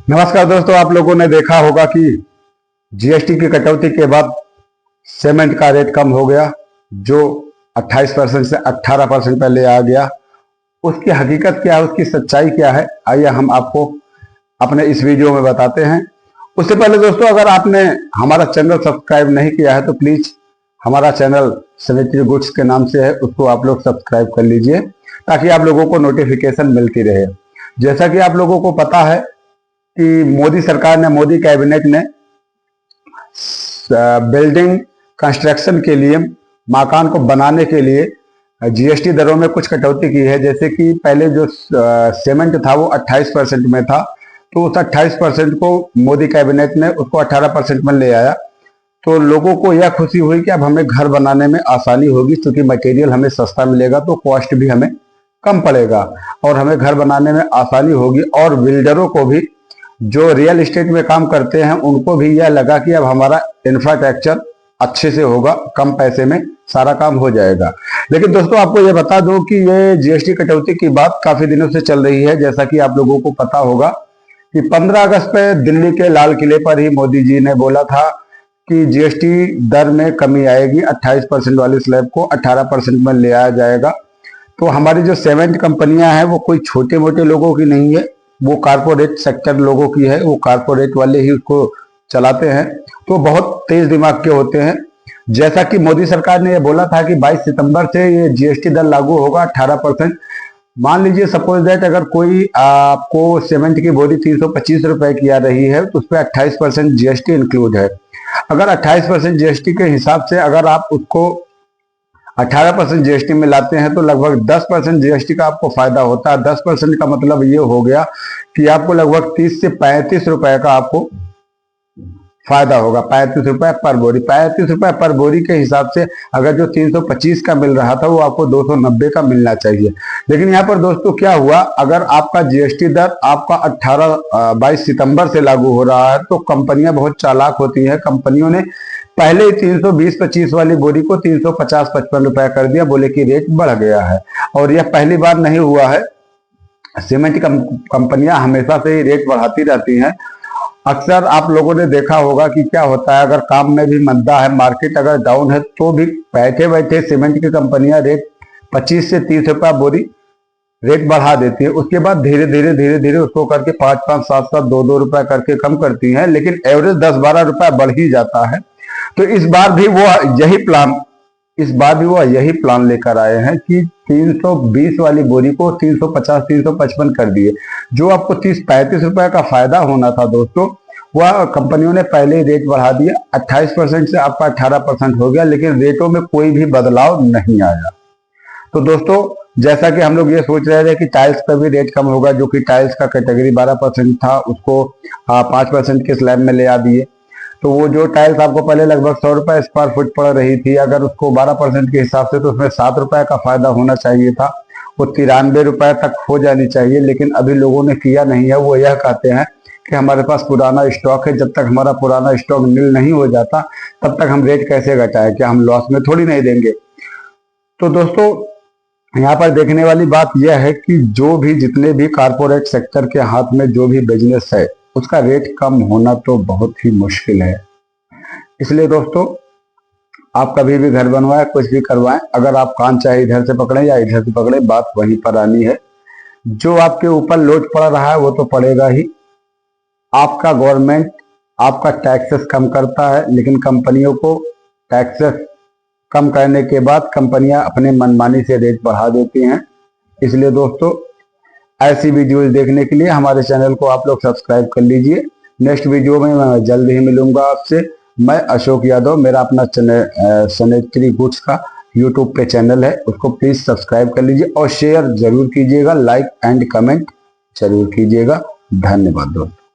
नमस्कार दोस्तों, आप लोगों ने देखा होगा कि जीएसटी की कटौती के बाद सीमेंट का रेट कम हो गया, जो 28% से 18% पहले आ गया। उसकी हकीकत क्या है, उसकी सच्चाई क्या है, आइए हम आपको अपने इस वीडियो में बताते हैं। उससे पहले दोस्तों, अगर आपने हमारा चैनल सब्सक्राइब नहीं किया है तो प्लीज हमारा चैनल सैनिटरी गुड्स के नाम से है, उसको आप लोग सब्सक्राइब कर लीजिए ताकि आप लोगों को नोटिफिकेशन मिलती रहे। जैसा कि आप लोगों को पता है कि मोदी सरकार ने, मोदी कैबिनेट ने बिल्डिंग कंस्ट्रक्शन के लिए, मकान को बनाने के लिए जीएसटी दरों में कुछ कटौती की है। जैसे कि पहले जो सीमेंट था वो 28% में था, तो उस 28% को मोदी कैबिनेट ने उसको 18% में ले आया। तो लोगों को यह खुशी हुई कि अब हमें घर बनाने में आसानी होगी, क्योंकि मटेरियल हमें सस्ता मिलेगा तो कॉस्ट भी हमें कम पड़ेगा और हमें घर बनाने में आसानी होगी। और बिल्डरों को भी, जो रियल एस्टेट में काम करते हैं, उनको भी यह लगा कि अब हमारा इंफ्रास्ट्रक्चर अच्छे से होगा, कम पैसे में सारा काम हो जाएगा। लेकिन दोस्तों, आपको यह बता दूं कि ये जीएसटी कटौती की बात काफी दिनों से चल रही है। जैसा कि आप लोगों को पता होगा कि 15 अगस्त पे दिल्ली के लाल किले पर ही मोदी जी ने बोला था कि जीएसटी दर में कमी आएगी, 28% वाली स्लैब को 18% में ले आया जाएगा। तो हमारी जो सीमेंट कंपनियां हैं वो कोई छोटे मोटे लोगों की नहीं है, वो कारपोरेट सेक्टर लोगों की है। वो कारपोरेट वाले ही उसको चलाते हैं, तो बहुत तेज दिमाग के होते हैं। जैसा कि मोदी सरकार ने ये बोला था कि 22 सितंबर से ये जीएसटी दर लागू होगा 18%। मान लीजिए सपोज दैट अगर कोई आपको सीमेंट की बोरी 325 रुपए की आ रही है, तो उस पर 28% जीएसटी इंक्लूड है। अगर 28% जीएसटी के हिसाब से अगर आप उसको 18% जीएसटी में लाते हैं तो लगभग 10% जीएसटी का आपको फायदा होता है। 10% का मतलब ये हो गया कि आपको लगभग 30 से 35 रुपए का आपको फायदा होगा। 35 रुपए पर बोरी, 35 रुपए पर बोरी के हिसाब से अगर जो 325 का मिल रहा था वो आपको 290 का मिलना चाहिए। लेकिन यहाँ पर दोस्तों क्या हुआ, अगर आपका जीएसटी दर आपका 22 सितंबर से लागू हो रहा है तो कंपनियां बहुत चालाक होती हैं। कंपनियों ने पहले ही 320-25 वाली बोरी को 350-55 रुपए कर दिया, बोले कि रेट बढ़ गया है। और यह पहली बार नहीं हुआ है, सीमेंट कंपनियां हमेशा से ही रेट बढ़ाती रहती हैं। अक्सर आप लोगों ने देखा होगा कि क्या होता है, अगर काम में भी मंदा है, मार्केट अगर डाउन है, तो भी बैठे बैठे सीमेंट की कंपनियां रेट 25 से 30 रुपया बोरी रेट बढ़ा देती है। उसके बाद धीरे धीरे उसको करके 5-5, 7-7, 2-2 रुपया करके कम करती है, लेकिन एवरेज 10-12 रुपया बढ़ ही जाता है। तो इस बार भी वो यही प्लान लेकर आए हैं कि 320 वाली बोरी को 350, 355 कर दिए। जो आपको 30-35 रुपए का फायदा होना था दोस्तों, वह कंपनियों ने पहले ही रेट बढ़ा दिया। 28% से आपका 18% हो गया, लेकिन रेटों में कोई भी बदलाव नहीं आया। तो दोस्तों, जैसा कि हम लोग ये सोच रहे थे कि टाइल्स पर भी रेट कम होगा, जो कि टाइल्स का कैटेगरी 12% था, उसको 5% के स्लैब में ले आ दिए। तो वो जो टाइल्स आपको पहले लगभग 100 रुपए स्क्वायर फुट पड़ रही थी, अगर उसको 12% के हिसाब से, तो उसमें 7 रुपए का फायदा होना चाहिए था, वो 93 रुपए तक हो जानी चाहिए। लेकिन अभी लोगों ने किया नहीं है। वो यह कहते हैं कि हमारे पास पुराना स्टॉक है, जब तक हमारा पुराना स्टॉक नील नहीं हो जाता तब तक हम रेट कैसे घटाएं, क्या हम लॉस में थोड़ी नहीं देंगे। तो दोस्तों, यहाँ पर देखने वाली बात यह है कि जो भी, जितने भी कारपोरेट सेक्टर के हाथ में जो भी बिजनेस है, उसका रेट कम होना तो बहुत ही मुश्किल है। इसलिए दोस्तों, आप कभी भी घर बनवाएं, कुछ भी करवाएं, अगर आप कान चाहे इधर से पकड़े या इधर से पकड़े, बात वहीं पर आनी है। जो आपके ऊपर लोड पड़ रहा है वो तो पड़ेगा ही। आपका गवर्नमेंट आपका टैक्सेस कम करता है, लेकिन कंपनियों को टैक्सेस कम करने के बाद कंपनियां अपने मनमानी से रेट बढ़ा देती हैं। इसलिए दोस्तों, ऐसी वीडियोज देखने के लिए हमारे चैनल को आप लोग सब्सक्राइब कर लीजिए। नेक्स्ट वीडियो में मैं जल्द ही मिलूंगा आपसे। मैं अशोक यादव, मेरा अपना चैनल सैनिटरी गुड्स का यूट्यूब पे चैनल है, उसको प्लीज सब्सक्राइब कर लीजिए और शेयर जरूर कीजिएगा, लाइक एंड कमेंट जरूर कीजिएगा। धन्यवाद दोस्तों।